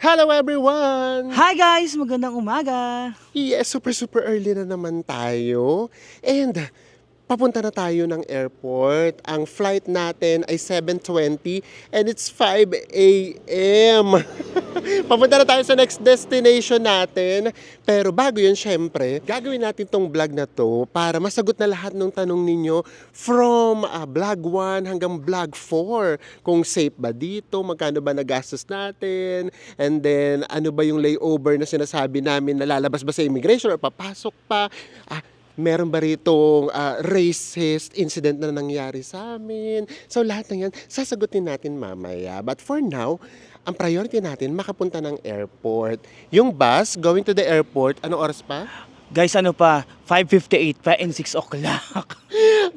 Hello everyone! Hi guys! Magandang umaga! Yes, super early na naman tayo. And papunta na tayo ng airport. Ang flight natin ay 7:20 and it's 5 a.m. Papunta na tayo sa next destination natin. Pero bago yun, syempre, gagawin natin tong vlog na to para masagot na lahat ng tanong ninyo from vlog 1 hanggang vlog 4. Kung safe ba dito, magkano ba nagastos natin, and then ano ba yung layover na sinasabi namin na lalabas ba sa immigration or papasok pa. Meron ba ritong racist incident na nangyari sa amin? So lahat ng yan, sasagutin natin mamaya. But for now, ang priority natin, makapunta ng airport. Yung bus going to the airport, ano oras pa? Guys, ano pa? 5:58 pa and 6 o'clock.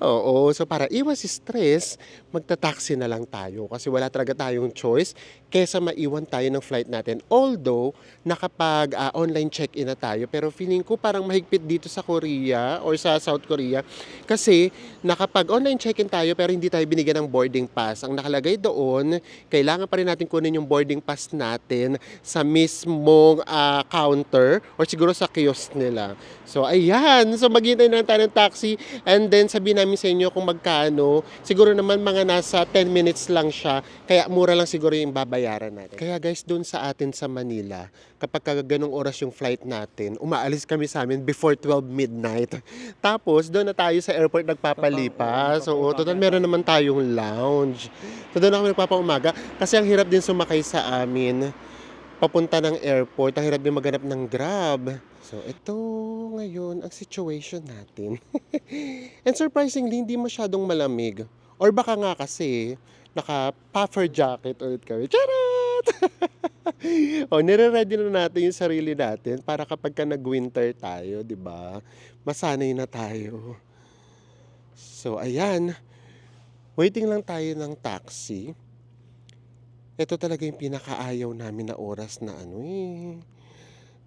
Oo, so para iwas stress, magta-taxi na lang tayo kasi wala talaga tayong choice kesa maiwan tayo ng flight natin. Although, nakapag online check-in na tayo, pero feeling ko parang mahigpit dito sa Korea or sa South Korea kasi nakapag online check-in tayo pero hindi tayo binigyan ng boarding pass. Ang nakalagay doon, kailangan pa rin natin kunin yung boarding pass natin sa mismong counter or siguro sa kiosk nila. So, ayan. So, maghintay na tayo ng taxi and then sabihin namin sa inyo kung magkano. Siguro naman mga nasa 10 minutes lang siya. Kaya mura lang siguro yung babayaran natin. Kaya guys, doon sa atin sa Manila, kapag ganong oras yung flight natin, umaalis kami sa amin before 12 midnight. Tapos, doon na tayo sa airport nagpapalipas. So, total meron naman tayong lounge. So, doon na kami nagpapaumaga. Kasi ang hirap din sumakay sa amin papunta ng airport. Ang hirap din maghanap ng Grab. So, ito ngayon ang situation natin. And surprisingly, hindi masyadong malamig. Or baka nga kasi, naka-puffer jacket ulit kami. Charot! Nire-ready na natin yung sarili natin para kapag ka nag-winter tayo, di ba? Masanay na tayo. So, ayan. Waiting lang tayo ng taxi. Ito talaga yung pinakaayaw namin na oras na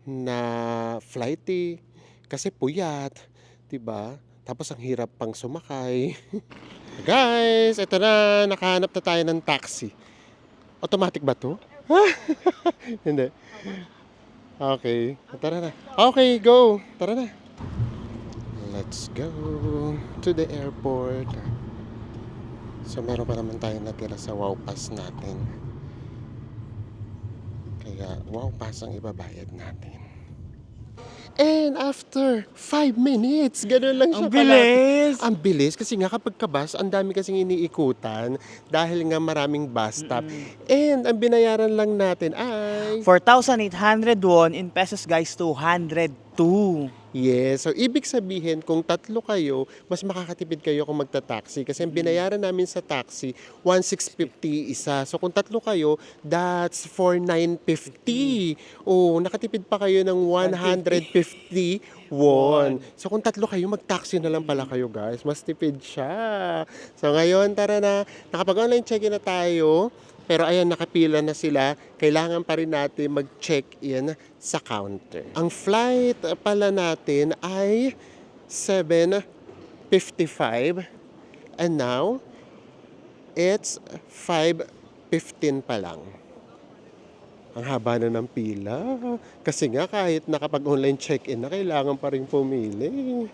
na flight kasi puyat, 'di ba? Tapos ang hirap pang sumakay. Guys, ito na, nakahanap na tayo ng taxi. Automatic ba 'to? Hindi. Okay, tara na. Okay, go. Tara na. Let's go to the airport. So meron pa naman tayo natira sa Wow Pass natin. Kaya Wow Pass ang ibabayad natin. And after 5 minutes, gano'n lang siya Ang bilis! Ang bilis kasi nga kapag kabus, ang dami kasing iniikutan dahil nga maraming bus stop. And ang binayaran lang natin ay 4,800 won in pesos guys, 202. yes. So, ibig sabihin, kung tatlo kayo, mas makakatipid kayo kung magta-taxi. Kasi ang binayaran namin sa taxi, 1,650 isa. So, kung tatlo kayo, that's 4,950. Oh, nakatipid pa kayo ng 150 won. So, kung tatlo kayo, mag-taxi na lang pala kayo, guys. Mas tipid siya. So, ngayon, tara na. Nakapag-online check-in na tayo. Pero ayan, nakapila na sila. Kailangan pa rin natin mag-check-in sa counter. Ang flight pala natin ay 7:55. And now, it's 5:15 pa lang. Ang haba na ng pila. Kasi nga kahit nakapag-online check-in na, kailangan pa rin pumili.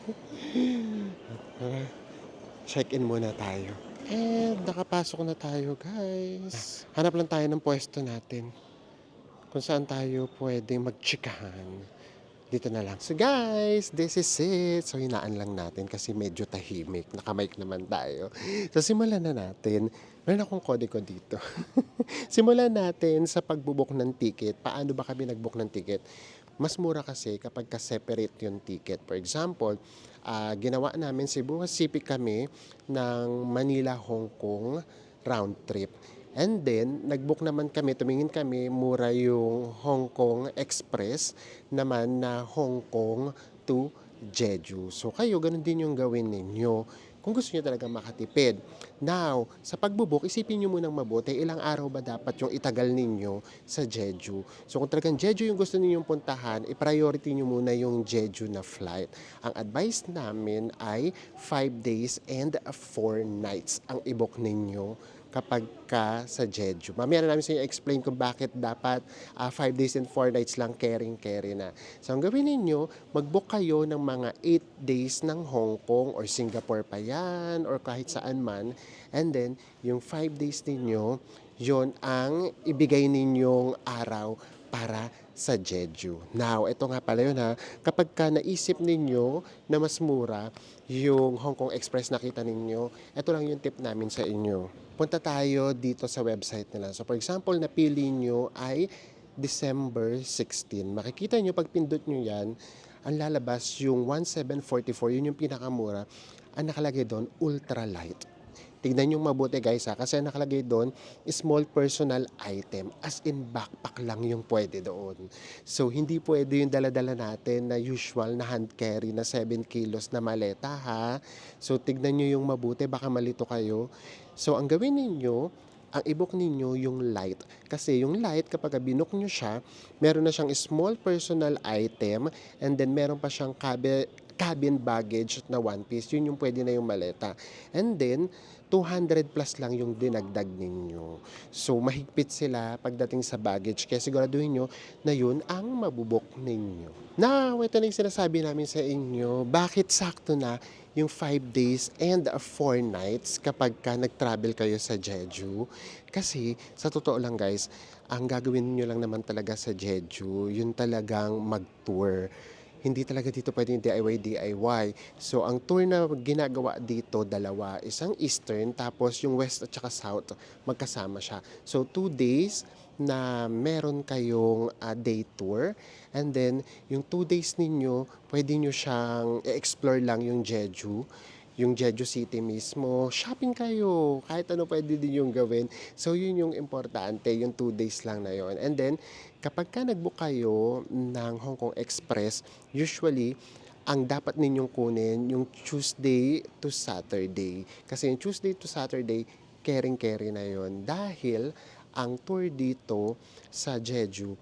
Check-in muna tayo. And nakapasok na tayo, guys. Hanap lang tayo ng pwesto natin. Kung saan tayo pwedeng magtsikahan. Dito na lang. So guys, this is it. So hinaan lang natin kasi medyo tahimik. Nakamike naman tayo. So simulan na natin. Meron akong kode ko dito. Simulan natin sa pagbubuk ng ticket. Paano ba kami nagbook ng ticket? Mas mura kasi kapag ka-separate yung ticket. For example, ginawa namin Cebu Pacific kami ng Manila, Hong Kong round trip. And then, nag-book naman kami, tumingin kami, mura yung Hong Kong Express naman na Hong Kong to Jeju. So kayo, ganun din yung gawin ninyo kung gusto niyo talaga makatipid. Now, sa pagbubuk, isipin niyo munang mabuti, ilang araw ba dapat yung itagal ninyo sa Jeju. So kung talagang Jeju yung gusto ninyong puntahan, i-priority niyo muna yung Jeju na flight. Ang advice namin ay 5 days and 4 nights ang i-book ninyo kapag ka sa Jeju. Mamaya na namin sa inyo explain kung bakit dapat 5 days and 4 nights lang carry na. So ang gawin ninyo, mag-book kayo ng mga 8 days ng Hong Kong or Singapore pa yan or kahit saan man. And then, yung 5 days ninyo, yon ang ibigay ninyong araw para sa Jeju. Now, ito nga pala yun ha, kapag ka naisip ninyo na mas mura yung Hong Kong Express nakita ninyo, ito lang yung tip namin sa inyo. Punta tayo dito sa website nila. So for example, napili nyo ay December 16. Makikita nyo, pag pindot nyo yan, ang lalabas yung 1744, yun yung pinakamura. Ang nakalagay doon, ultralight. Tignan nyo mabuti guys ha, kasi ang nakalagay doon, small personal item. As in backpack lang yung pwede doon. So hindi pwede yung dala-dala natin na usual na hand carry na 7 kilos na maleta ha. So tignan nyo yung mabuti, baka malito kayo. So ang gawin ninyo, ang i-book ninyo yung light. Kasi yung light, kapag binook nyo siya, meron na siyang small personal item and then meron pa siyang cabin baggage na one piece. Yun yung pwede na yung maleta. And then, 200 plus lang yung dinagdag ninyo. So, mahigpit sila pagdating sa baggage. Kaya siguraduhin nyo na yun ang mabubok ninyo. Now, ito na yung sinasabi namin sa inyo. Bakit sakto na yung 5 days and 4 nights kapag ka nag-travel kayo sa Jeju? Kasi, sa totoo lang guys, ang gagawin niyo lang naman talaga sa Jeju, yun talagang mag-tour. Hindi talaga dito pwedeng DIY. So, ang tour na ginagawa dito, dalawa. Isang Eastern, tapos yung West at saka South, magkasama siya. So, 2 days na meron kayong day tour. And then, yung 2 days ninyo, pwede nyo siyang i-explore lang yung Jeju. Yung Jeju City mismo, shopping kayo, kahit ano pwede din yung gawin. So, yun yung importante, yung 2 days lang na yon. And then, kapag ka nag-book kayo ng Hong Kong Express, usually, ang dapat ninyong kunin yung Tuesday to Saturday. Kasi yung Tuesday to Saturday, carry na yon. Dahil, ang tour dito sa Jeju,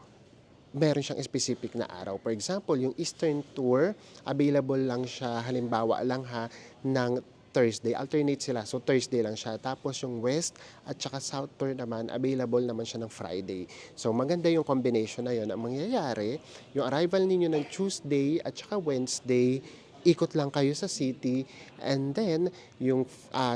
meron siyang specific na araw. For example, yung Eastern Tour, available lang siya, halimbawa lang ha, ng Thursday. Alternate sila. So, Thursday lang siya. Tapos yung West at saka South Tour naman, available naman siya ng Friday. So, maganda yung combination na yun. Ang mangyayari, yung arrival ninyo ng Tuesday at saka Wednesday, ikot lang kayo sa city, and then yung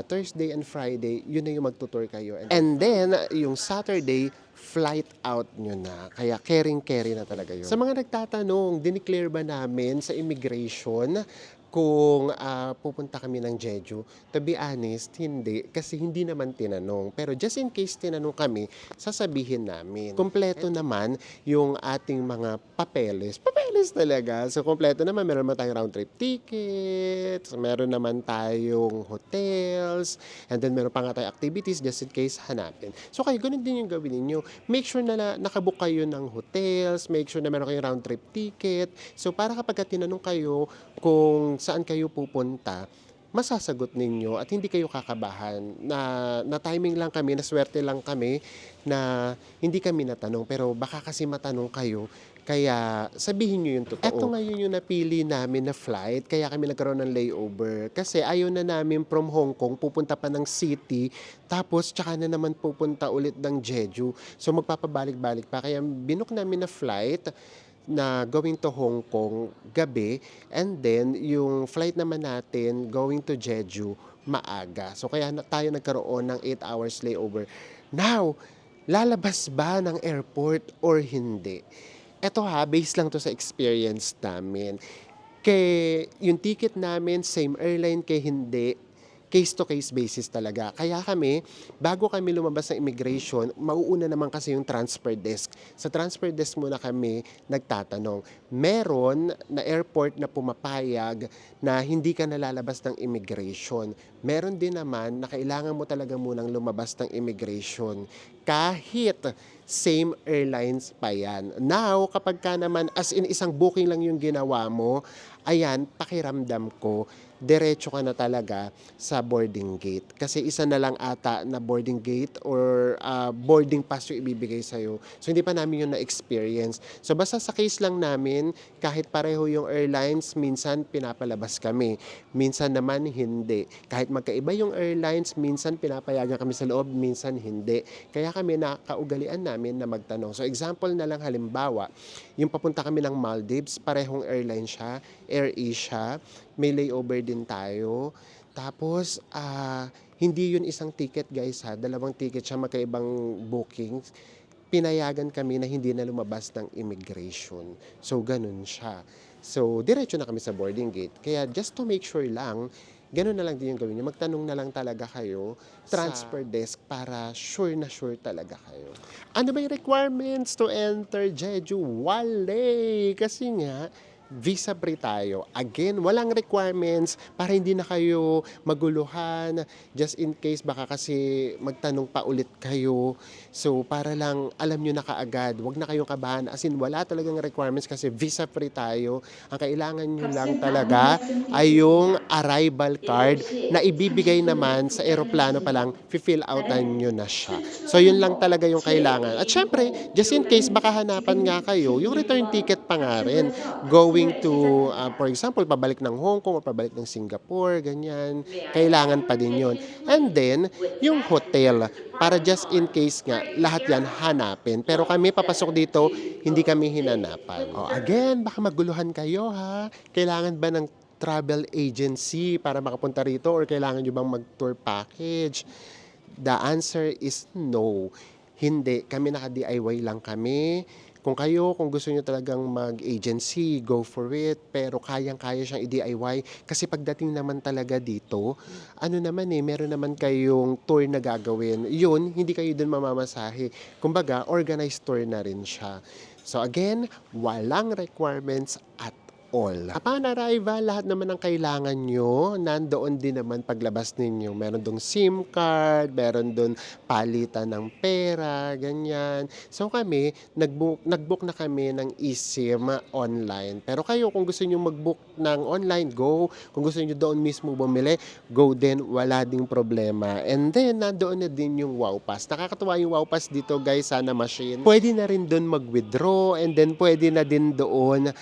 Thursday and Friday, yun na yung magtutour kayo. And then, yung Saturday, flight out nyo na. Kaya carry na talaga yun. Sa mga nagtatanong, dineclare ba namin sa immigration kung pupunta kami ng Jeju? To be honest, hindi. Kasi hindi naman tinanong. Pero just in case tinanong kami, sasabihin namin. Kompleto naman yung ating mga papeles. Papeles talaga. So, kompleto naman. Meron naman tayong round trip tickets. Meron naman tayong hotels. And then, meron pa nga tayong activities just in case hanapin. So, kayo, ganun din yung gawin ninyo. Make sure na nakabook kayo ng hotels. Make sure na meron kayong round trip ticket. So, para kapag tinanong kayo kung saan kayo pupunta, masasagot ninyo at hindi kayo kakabahan na timing lang kami, na swerte lang kami na hindi kami natanong, pero baka kasi matanong kayo, kaya sabihin nyo yung totoo. Eto ngayon yung napili namin na flight, kaya kami nagkaroon ng layover. Kasi ayaw na namin from Hong Kong, pupunta pa ng city, tapos tsaka na naman pupunta ulit ng Jeju. So magpapabalik-balik pa, kaya binook namin na flight na going to Hong Kong gabi, and then yung flight naman natin going to Jeju maaga. So kaya tayo nagkaroon ng 8 hours layover. Now, lalabas ba ng airport or hindi? Eto ha, based lang to sa experience namin. Kay yung ticket namin, same airline kay hindi, case-to-case basis talaga. Kaya kami, bago kami lumabas ng immigration, mauuna naman kasi yung transfer desk. Sa transfer desk muna kami nagtatanong. Meron na airport na pumapayag na hindi ka nalalabas ng immigration. Meron din naman na kailangan mo talaga munang lumabas ng immigration. Kahit same airlines pa yan. Now, kapag ka naman, as in isang booking lang yung ginawa mo, ayan, pakiramdam ko, diretso ka na talaga sa boarding gate. Kasi isa na lang ata na boarding gate or boarding pass yung ibibigay sa'yo. So, hindi pa namin yun na-experience. So, basta sa case lang namin, kahit pareho yung airlines, minsan pinapalabas kami. Minsan naman hindi. Kahit magkaiba yung airlines, minsan pinapayagan kami sa loob, minsan hindi. Kaya kami nakaugalian namin na magtanong. So, example na lang halimbawa, yung papunta kami ng Maldives, parehong airline siya, AirAsia, may layover din tayo. Tapos, hindi yun isang ticket guys ha, dalawang ticket siya, magkaibang bookings. Pinayagan kami na hindi na lumabas ng immigration. So, ganun siya. So, diretso na kami sa boarding gate. Kaya just to make sure lang, ganun na lang din yung gawin niyo. Magtanong na lang talaga kayo transfer desk para sure na sure talaga kayo. Ano ba yung requirements to enter Jeju? Wale! Kasi nga, visa free tayo. Again, walang requirements para hindi na kayo maguluhan. Just in case, baka kasi magtanong pa ulit kayo. So, para lang alam nyo na kaagad. Huwag na kayong kabahan. As in, wala talagang requirements kasi visa free tayo. Ang kailangan nyo lang talaga ay yung arrival card na ibibigay naman sa eroplano pa lang, fill outan nyo na siya. So, yun lang talaga yung kailangan. At syempre, just in case, baka hanapan nga kayo, yung return ticket pa nga rin. Going to, for example, pabalik ng Hong Kong o pabalik ng Singapore, ganyan. Kailangan pa din yun. And then, yung hotel, para just in case nga, lahat yan hanapin. Pero kami, papasok dito, hindi kami hinanapan. O, again, baka maguluhan kayo ha. Kailangan ba ng travel agency para makapunta rito or kailangan nyo bang mag-tour package? The answer is no. Hindi. Kami naka-DIY lang kami. Kung gusto nyo talagang mag-agency, go for it. Pero kayang-kaya siyang i-DIY. Kasi pagdating naman talaga dito, ano naman meron naman kayong tour na gagawin. Yun, hindi kayo dun mamamasahe. Kumbaga, organized tour na rin siya. So again, walang requirements at all. Upon arrival, lahat naman ng kailangan nyo, nandoon din naman paglabas ninyo. Meron dong SIM card, meron dong palitan ng pera, ganyan. So kami, nag-book na kami ng eSIM online. Pero kayo, kung gusto nyo mag-book ng online, go. Kung gusto nyo doon mismo bumili, go din, wala ding problema. And then, nandoon na din yung Wow Pass. Nakakatuwa yung Wow Pass dito, guys, sana machine. Pwede na rin doon mag-withdraw, and then pwede na din doon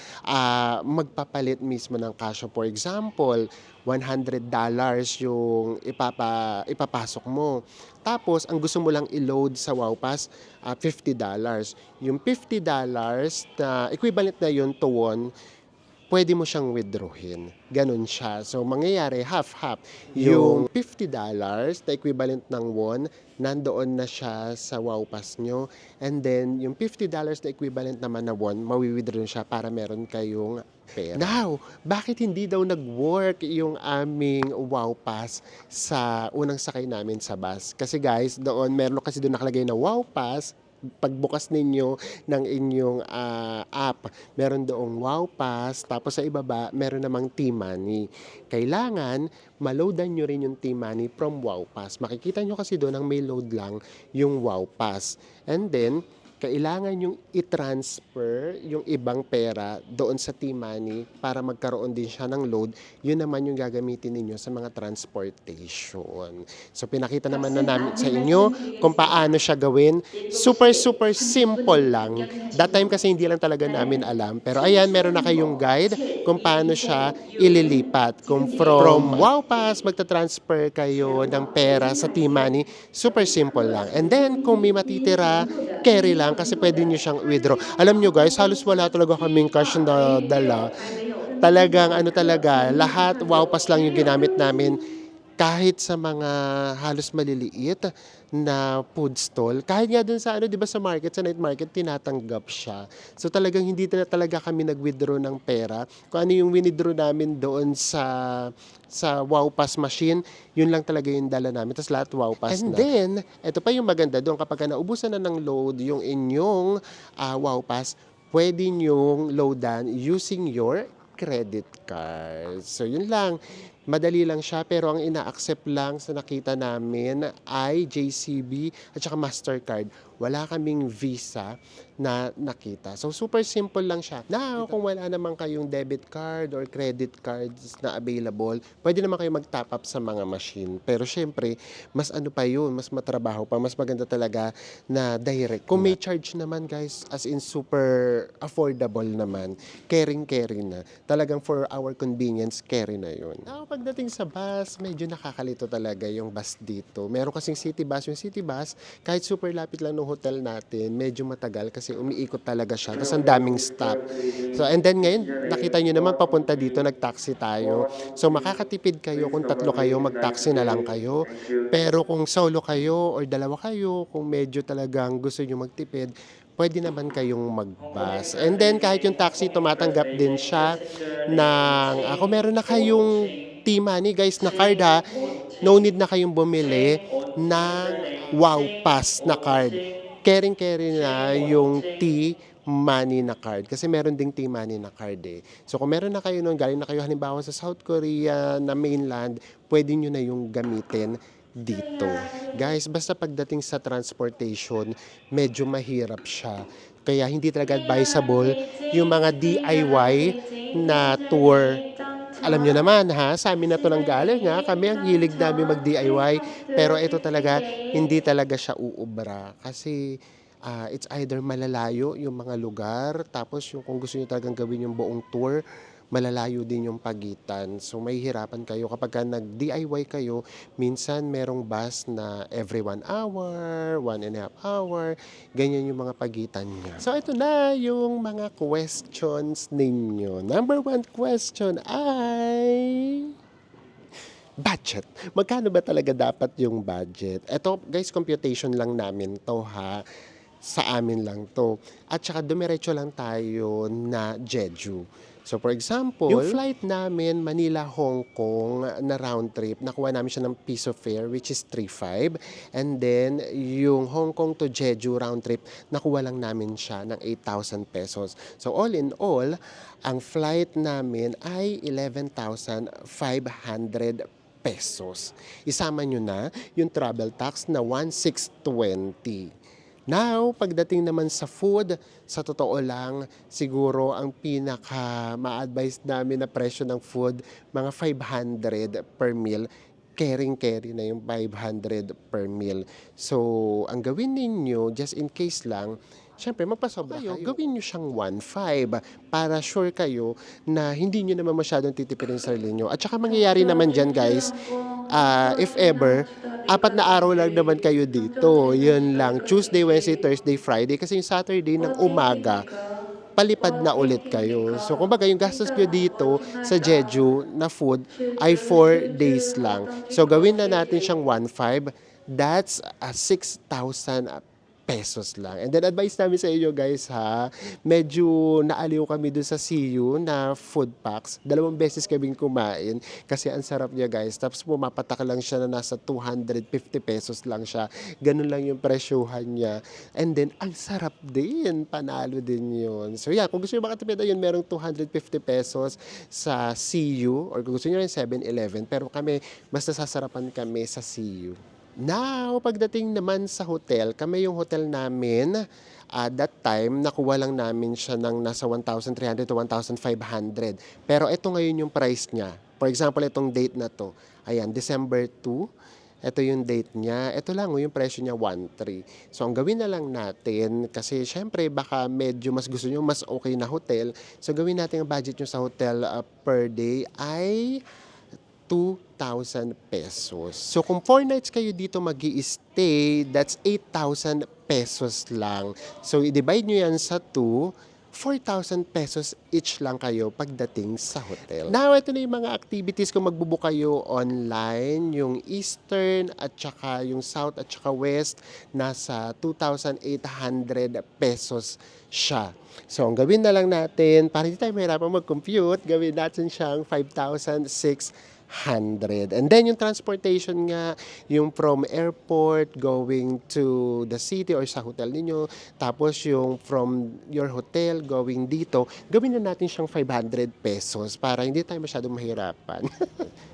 magpapalit mismo ng cash. For example, $100 yung ipapasok mo. Tapos, ang gusto mo lang i-load sa Wow Pass, $50. Yung $50 na equivalent na yun to won, pwede mo siyang withdrawin. Ganun siya. So, mangyayari, half-half. Yung $50 na equivalent ng won, nandoon na siya sa Wow Pass nyo. And then, yung $50 na equivalent naman na won, mawi-withdraw siya para meron kayong pera. Now, bakit hindi daw nag-work yung aming Wow Pass sa unang sakay namin sa bus? Kasi guys, meron kasi doon nakalagay na Wow Pass. Pagbukas ninyo ng inyong app, meron doong Wow Pass, tapos sa ibaba, meron namang T-Money. Kailangan, maloadan nyo rin yung T-Money from Wow Pass. Makikita nyo kasi doon ang may load lang yung Wow Pass. And then, kailangan yung i-transfer yung ibang pera doon sa T-Money para magkaroon din siya ng load. Yun naman yung gagamitin ninyo sa mga transportation. So, pinakita naman na namin sa inyo kung paano siya gawin. Super, super simple lang. That time kasi hindi lang talaga namin alam. Pero ayan, meron na kayong guide kung paano siya ililipat. Kung from Wow Pass, magta-transfer kayo ng pera sa T-Money, super simple lang. And then, kung may matitira, carry lang kasi pwede nyo siyang withdraw. Alam nyo guys, halos wala talaga kaming cash na dala. Talagang lahat Wow Pass lang yung ginamit namin. Kahit sa mga halos maliliit na food stall, kahit nga dun sa di ba sa market, sa night market, tinatanggap siya. So talagang hindi na talaga kami nag-withdraw ng pera. Kung ano yung withdraw namin doon sa Wow Pass machine, yun lang talaga yung dala namin. Tapos lahat Wow Pass na. And then, ito pa yung maganda doon, kapag naubusan na ng load yung inyong Wow Pass, pwede nyong loadan using your credit card. So, yun lang. Madali lang siya pero ang ina-accept lang sa nakita namin ay JCB at saka Mastercard. Wala kaming Visa na nakita. So super simple lang siya. Now, kung wala naman kayong debit card or credit cards na available, pwede naman kayo mag-top up sa mga machine. Pero syempre, mas ano pa yun, mas matrabaho pa, mas maganda talaga na direct. Kung may charge naman guys, as in super affordable naman, caring na. Talagang for our convenience, carry na yun. Now, pagdating sa bus, medyo nakakalito talaga yung bus dito. Meron kasing city bus. Yung city bus, kahit super lapit lang ng hotel natin, medyo matagal kasi umiikot talaga siya. Tapos ang daming stop. So, and then ngayon, nakita nyo naman papunta dito, nag-taxi tayo. So, makakatipid kayo kung tatlo kayo, mag-taxi na lang kayo. Pero kung solo kayo or dalawa kayo, kung medyo talagang gusto nyo magtipid, pwede naman kayong mag-bus. And then, kahit yung taxi, tumatanggap din siya ng, kung meron na kayong T-Money, guys, na card ha, no need na kayong bumili ng Wow Pass na card. Caring-carry na yung T-Money na card. Kasi meron ding T-Money na card eh. So kung meron na kayo nun, galing na kayo halimbawa sa South Korea na mainland, pwede nyo na yung gamitin dito. Guys, basta pagdating sa transportation, medyo mahirap siya. Kaya hindi talaga advisable yung mga DIY na tour. Alam nyo naman ha, sa amin na to nang galing ha, kami ang hilig namin mag-DIY, pero ito talaga, hindi talaga siya uubra. Kasi it's either malalayo yung mga lugar, tapos yung kung gusto nyo talagang gawin yung buong tour, malalayo din yung pagitan. So may hirapan kayo kapag ka nag-DIY kayo, minsan merong bus na every 1 hour, 1.5 hour, ganyan yung mga pagitan niya. So ito na yung mga questions ninyo. Number 1 question ay budget. Magkano ba talaga dapat yung budget? Ito guys, computation lang namin to ha. Sa amin lang to. At saka dumiretso lang tayo na Jeju. So for example, yung flight namin Manila-Hong Kong na round trip, nakuha namin siya ng piso fare which is 3.5. And then yung Hong Kong to Jeju round trip, nakuha lang namin siya ng 8,000 pesos. So all in all, ang flight namin ay 11,500 pesos. Isama nyo na yung travel tax na 1,620. Now, pagdating naman sa food, sa totoo lang, siguro ang pinaka ma-advise namin na presyo ng food, mga 500 per meal. Caring-carry na yung 500 per meal. So, ang gawin ninyo, just in case lang, syempre, magpasobra kayo, gawin nyo siyang 1.5 para sure kayo na hindi nyo naman masyadong titipirin sa sarili nyo. At saka mangyayari naman dyan, guys, if ever, 4 na araw lang naman kayo dito. Yun lang. Tuesday, Wednesday, Thursday, Friday. Kasi yung Saturday ng umaga, palipad na ulit kayo. So, kumbaga, yung gastos nyo dito sa Jeju na food ay 4 days lang. So, gawin na natin siyang 1.5. That's 6,000 pesos lang. And then advice namin sa inyo guys ha, medyo naaliw kami dun sa CU na food packs. 2 beses kaming kumain kasi ang sarap niya guys. Tapos pumapatak lang siya na nasa 250 pesos lang siya. Ganun lang yung presyohan niya. And then ang sarap din. Panalo din yun. So yeah, kung gusto nyo makatipid yun, merong 250 pesos sa CU or kung gusto nyo rin 7-Eleven. Pero kami, mas nasasarapan kami sa CU. Now, pagdating naman sa hotel, kami yung hotel namin, that time, nakuha lang namin siya ng nasa 1,300 to 1,500. Pero ito ngayon yung price niya. For example, itong date na to. Ayan, December 2. Ito yung date niya. Ito lang, yung presyo niya, 1,300. So, ang gawin na lang natin, kasi syempre, baka medyo mas gusto nyo, mas okay na hotel. So, gawin natin ang budget nyo sa hotel per day ay 2,000 pesos. So kung 4 nights kayo dito mag-i-stay, that's 8,000 pesos lang. So i-divide nyo yan sa 2, 4,000 pesos each lang kayo pagdating sa hotel. Now, ito na yung mga activities kung magbubook kayo online. Yung Eastern at saka yung South at saka West, nasa 2,800 pesos siya. So, ang gawin na lang natin, para hindi tayo mahirapan mag-compute, gawin natin siyang 5,600 100. And then yung transportation nga, yung from airport going to the city or sa hotel ninyo, tapos yung from your hotel going dito, gawin na natin siyang 500 pesos para hindi tayo masyadong mahirapan.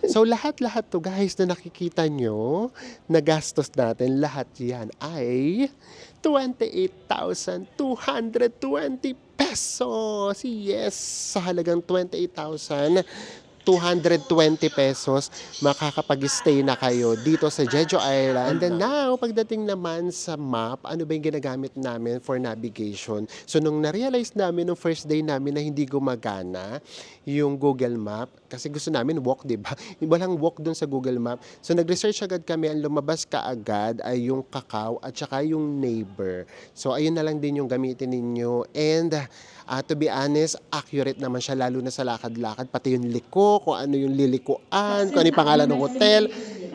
So lahat-lahat to guys na nakikita nyo na gastos natin, lahat yan ay 28,220 pesos. Yes, sa halagang 28,220 pesos, makakapag-stay na kayo dito sa Jeju Island. And then now, pagdating naman sa map, ano ba yung ginagamit namin for navigation? So, nung na-realize namin nung first day namin na hindi gumagana yung Google Map, kasi gusto namin walk, di ba? Walang walk dun sa Google Map. So, nag-research agad kami, ang lumabas kaagad ay yung Kakao at saka yung Neighbor. So, ayun na lang din yung gamitin ninyo. And, to be honest, accurate naman siya, lalo na sa lakad-lakad, pati yung liko, kung ano yung lilikuan, kung ano yung pangalan ng hotel,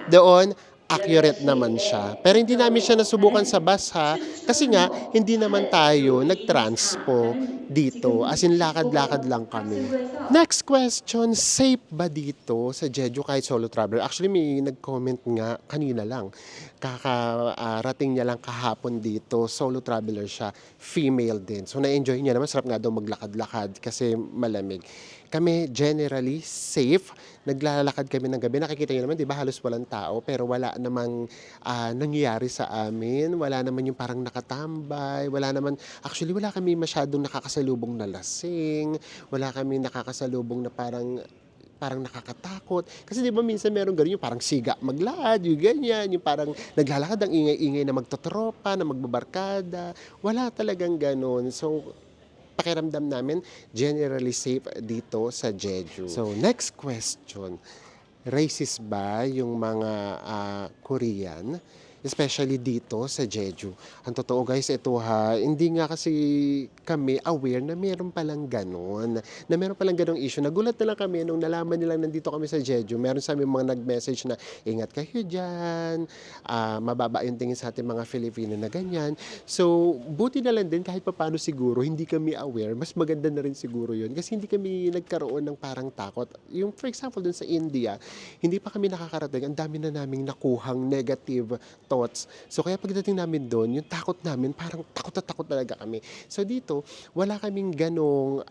doon, accurate naman siya. Pero hindi namin siya nasubukan sa bus ha, kasi nga, hindi naman tayo nag-transpo dito, as in lakad-lakad lang kami. Next question, safe ba dito sa Jeju kahit solo traveler? Actually, may nag-comment nga kanina lang, kakarating niya lang kahapon dito, solo traveler siya, female din. So, na-enjoy niya naman, sarap nga daw maglakad-lakad kasi malamig. Kami generally safe, naglalakad kami ng gabi. Nakikita niyo naman, di ba, halos walang tao, pero wala namang nangyayari sa amin. Wala naman yung parang nakatambay, actually wala kami masyadong nakakasalubong na lasing, wala kami nakakasalubong na parang nakakatakot. Kasi di ba minsan meron ganun yung parang siga maglakad, yung ganyan, yung parang naglalakad ang ingay-ingay na magtotropa, na magbabarkada. Wala talagang ganun. So, pakiramdam namin, generally safe dito sa Jeju. So, next question. Racist ba yung mga Korean? Especially dito sa Jeju. Ang totoo guys, ito ha, hindi nga kasi kami aware na meron palang ganun. Na meron palang ganung issue. Nagulat na lang kami nung nalaman nilang nandito kami sa Jeju. Meron sa amin mga nag-message na, ingat kayo dyan, mababa yung tingin sa ating mga Filipino na ganyan. So, buti na lang din kahit paano siguro, hindi kami aware. Mas maganda na rin siguro yun. Kasi hindi kami nagkaroon ng parang takot. Yung for example, dun sa India, hindi pa kami nakakarating. Ang dami na naming nakuhang negative thoughts. So kaya pagdating namin doon, yung takot namin, parang takot na takot talaga kami. So dito, wala kaming ganong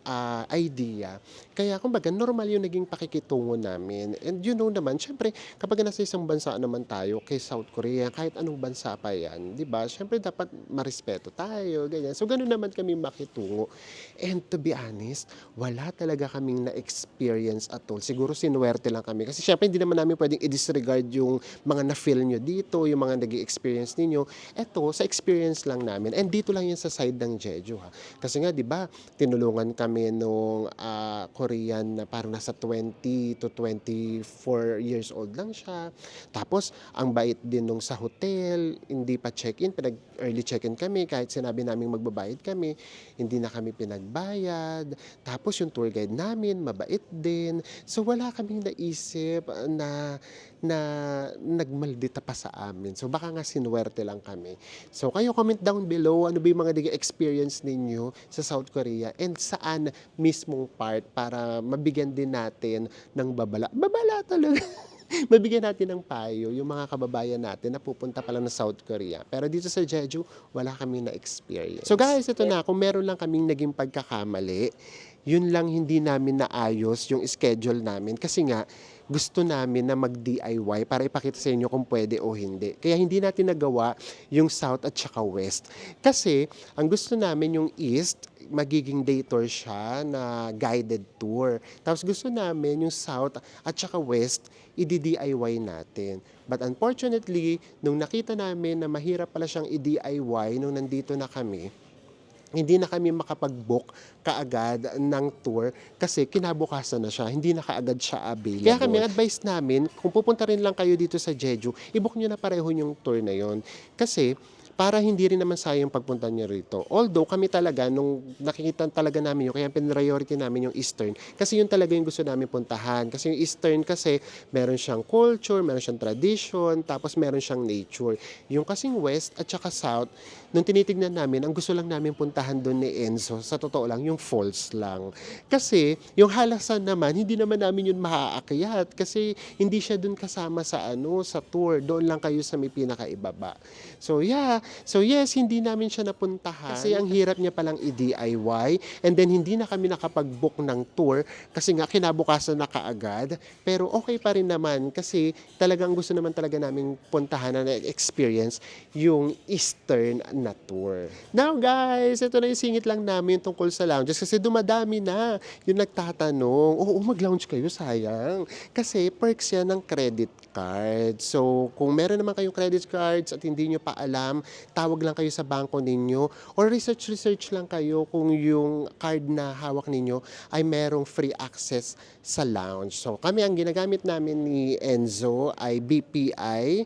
idea. Kaya kumbaga, normal yung naging pakikitungo namin. And you know naman, syempre, kapag nasa isang bansa naman tayo, kay South Korea, kahit anong bansa pa yan, di ba? Syempre, dapat marespeto tayo, ganyan. So ganun naman kami makitungo. And to be honest, wala talaga kaming na-experience at all. Siguro sinuwerte lang kami. Kasi syempre, hindi naman namin pwedeng i-disregard yung mga na-feel nyo dito, yung mga experience ninyo. Eto, sa experience lang namin. And dito lang yan sa side ng Jeju ha. Kasi nga, di ba, tinulungan kami nung Korean na parang nasa 20 to 24 years old lang siya. Tapos, ang bait din nung sa hotel, hindi pa check-in, early check-in kami, kahit sinabi namin magbabayad kami, hindi na kami pinagbayad. Tapos, yung tour guide namin, mabait din. So, wala kaming naisip na nagmaldita pa sa amin. So baka nga sinuwerte lang kami. So kayo comment down below, ano ba yung mga naging experience ninyo sa South Korea and saan mismong part para mabigyan din natin ng babala. Babala talaga. Mabigyan natin ng payo yung mga kababayan natin na pupunta pala ng South Korea. Pero dito sa Jeju, wala kaming na-experience. So guys, ito na, kung meron lang kaming naging pagkakamali, yun lang hindi namin naayos yung schedule namin kasi nga gusto namin na mag-DIY para ipakita sa inyo kung pwede o hindi. Kaya hindi natin nagawa yung South at saka West. Kasi ang gusto namin yung East, magiging day tour siya na guided tour. Tapos gusto namin yung South at saka West, i-DIY natin. But unfortunately, nung nakita namin na mahirap pala siyang i-DIY nung nandito na kami, hindi na kami makapag-book kaagad ng tour kasi kinabukasan na siya, hindi na kaagad siya available. Kaya kami, advice namin, kung pupunta rin lang kayo dito sa Jeju, i-book nyo na pareho yung tour na yon. Kasi para hindi rin naman sayang pagpunta niyo rito. Although kami talaga nung nakikita talaga namin yun, kaya priority namin yung Eastern kasi yun talaga yung gusto namin puntahan. Kasi yung Eastern kasi meron siyang culture, meron siyang tradition, tapos meron siyang nature. Yung kasing West at saka South, nung tinitignan namin, ang gusto lang namin puntahan doon ni Enzo, sa totoo lang, yung falls lang. Kasi yung Halasan naman, hindi naman namin yun maaakyat kasi hindi siya doon kasama sa sa tour. Doon lang kayo sa may pinakaibaba. So yeah, so yes, hindi namin siya napuntahan kasi ang hirap niya palang i-DIY and then hindi na kami nakapag-book ng tour kasi nga kinabukasan na kaagad. Pero okay pa rin naman kasi talagang gusto naman talaga naming puntahan na experience yung Eastern na tour. Now guys, ito na yung singit lang namin tungkol sa lounges kasi dumadami na yung nagtatanong. Oo, mag-lounge kayo, sayang. Kasi perks yan ng credit card. So, kung meron naman kayong credit cards at hindi nyo pa alam, tawag lang kayo sa bangko ninyo or research lang kayo kung yung card na hawak ninyo ay merong free access sa lounge. So, kami ang ginagamit namin ni Enzo ay BPI,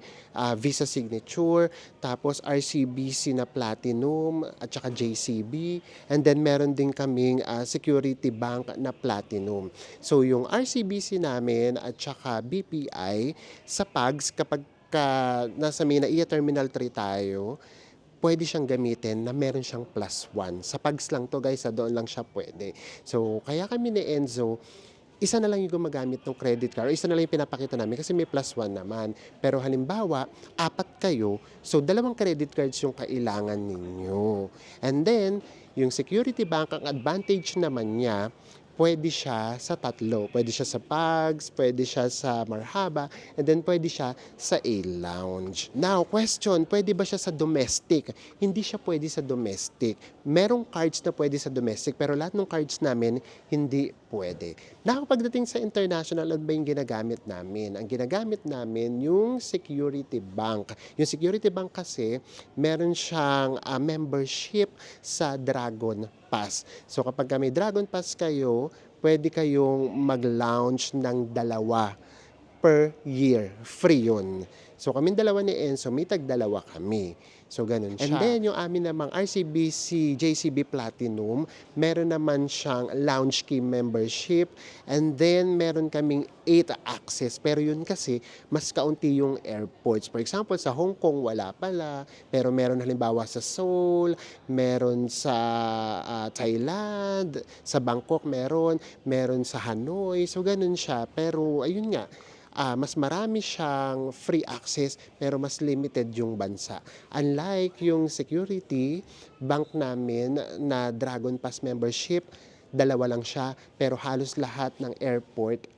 Visa Signature, tapos RCBC na Platinum at saka JCB. And then meron din kaming Security Bank na Platinum. So yung RCBC namin at saka BPI sa PAGS kapag nasa Minaia Terminal 3 tayo, pwede siyang gamitin na meron siyang +1. Sa PAGS lang to guys, doon lang siya pwede. So kaya kami ni Enzo, isa na lang yung gumagamit ng credit card o isa na lang yung pinapakita namin kasi may +1 naman. Pero halimbawa, 4 kayo, so 2 credit cards yung kailangan ninyo. And then, yung Security Bank, ang advantage naman niya, pwede siya sa 3. Pwede siya sa PAGS, pwede siya sa Marhaba, and then pwede siya sa A-Lounge. Now, question, pwede ba siya sa domestic? Hindi siya pwede sa domestic. Merong cards na pwede sa domestic, pero lahat ng cards namin, hindi pwede. Now, pagdating sa international, ano ba yung ginagamit namin? Ang ginagamit namin yung Security Bank. Yung Security Bank kasi, meron siyang membership sa Dragon Pass. So kapag may Dragon Pass kayo, pwede kayong mag-launch ng 2 per year. Free yun. So kaming 2 ni Enzo, may tag-2 kami. So ganun siya. And then yung amin namang RCBC JCB Platinum, meron naman siyang lounge key membership and then meron kaming 8 access. Pero yun kasi mas kaunti yung airports. For example, sa Hong Kong wala pala, pero meron halimbawa sa Seoul, meron sa Thailand, sa Bangkok meron sa Hanoi. So ganun siya. Pero ayun nga, mas marami siyang free access pero mas limited yung bansa. Unlike yung security bank namin na Dragon Pass membership, 2 lang siya pero halos lahat ng airport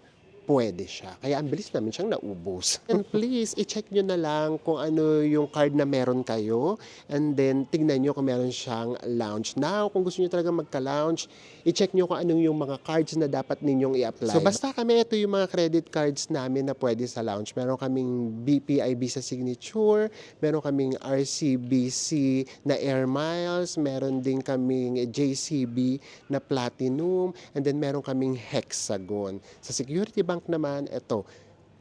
pwede siya. Kaya ang bilis namin siyang naubos. And please, i-check nyo na lang kung ano yung card na meron kayo. And then, tignan nyo kung meron siyang lounge. Now, kung gusto nyo talaga magka-lounge, i-check nyo kung anong yung mga cards na dapat ninyong i-apply. So, basta kami, ito yung mga credit cards namin na pwede sa lounge. Meron kaming BPI Visa Signature, meron kaming RCBC na Air Miles, meron din kaming JCB na Platinum, and then meron kaming Hexagon. Sa Security Bank naman, ito,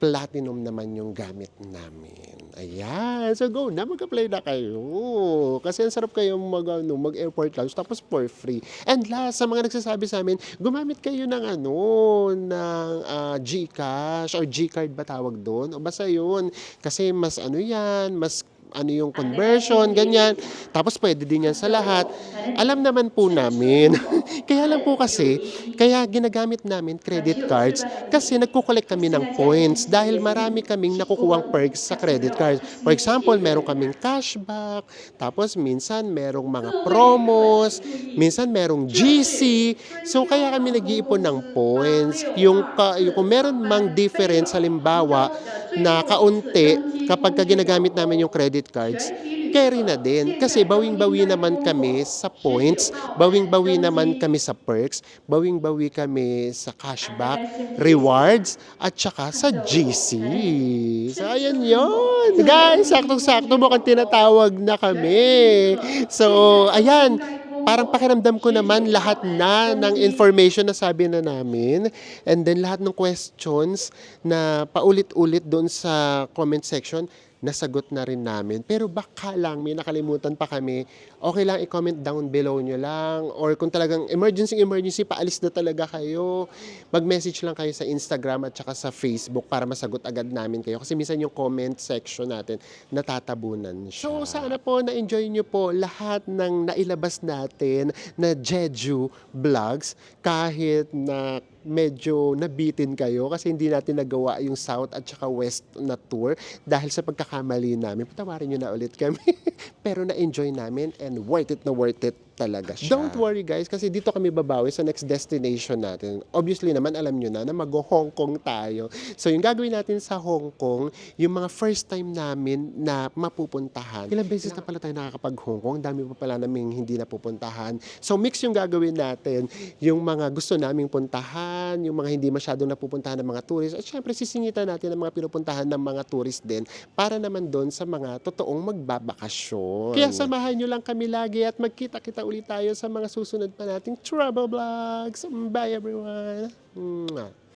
Platinum naman yung gamit namin. Ayan. So go na, mag-apply na kayo. Kasi ang sarap kayo mag-airport lounge tapos for free. And last, sa mga nagsasabi sa amin, gumamit kayo ng ng GCash or GCard ba tawag doon? O basta yun. Kasi mas yan, mas yung conversion, ganyan. Tapos pwede din yan sa lahat. Alam naman po namin. Kaya lang po kasi, kaya ginagamit namin credit cards kasi nagkukolekt kami ng points dahil marami kaming nakukuhang perks sa credit cards. For example, meron kaming cashback, tapos minsan merong mga promos, minsan merong GC. So kaya kami nag-iipon ng points. Kung meron mang difference, halimbawa, na kaunti kapag ginagamit namin yung credit cards, carry na din. Kasi bawing-bawi naman kami sa points, bawing-bawi naman kami sa perks, bawing-bawi kami sa cashback, rewards, at saka sa GC. So, ayan yun. Guys, saktong-sakto mukhang tinatawag na kami. So, ayan. Parang pakiramdam ko naman lahat na ng information na sabi na namin and then lahat ng questions na paulit-ulit doon sa comment section, nasagot na rin namin. Pero baka lang may nakalimutan pa kami, okay lang i-comment down below nyo lang. Or kung talagang emergency, paalis na talaga kayo, mag-message lang kayo sa Instagram at saka sa Facebook para masagot agad namin kayo. Kasi minsan yung comment section natin, natatabunan siya. So sana po na-enjoy nyo po lahat ng nailabas natin na Jeju vlogs kahit na medyo nabitin kayo kasi hindi natin nagawa yung South at saka West na tour dahil sa pagkakamali namin. Patawarin nyo na ulit kami. Pero na-enjoy namin and worth it talaga siya. Don't worry guys kasi dito kami babawi sa next destination natin. Obviously naman alam nyo na mag-Hong Kong tayo. So yung gagawin natin sa Hong Kong, yung mga first time namin na mapupuntahan. Ilang beses na pala tayo nakakapag-Hong Kong, dami pa pala naming hindi napupuntahan. So mix yung gagawin natin, yung mga gusto naming puntahan, yung mga hindi masyadong napupuntahan ng mga tourist, at syempre sisingitan natin ang mga pinupuntahan ng mga tourist din para naman doon sa mga totoong magbabakasyon. Kaya samahan nyo lang kami lagi at magkita-kita ulit tayo sa mga susunod pa nating travel vlogs. Bye everyone! Mwah.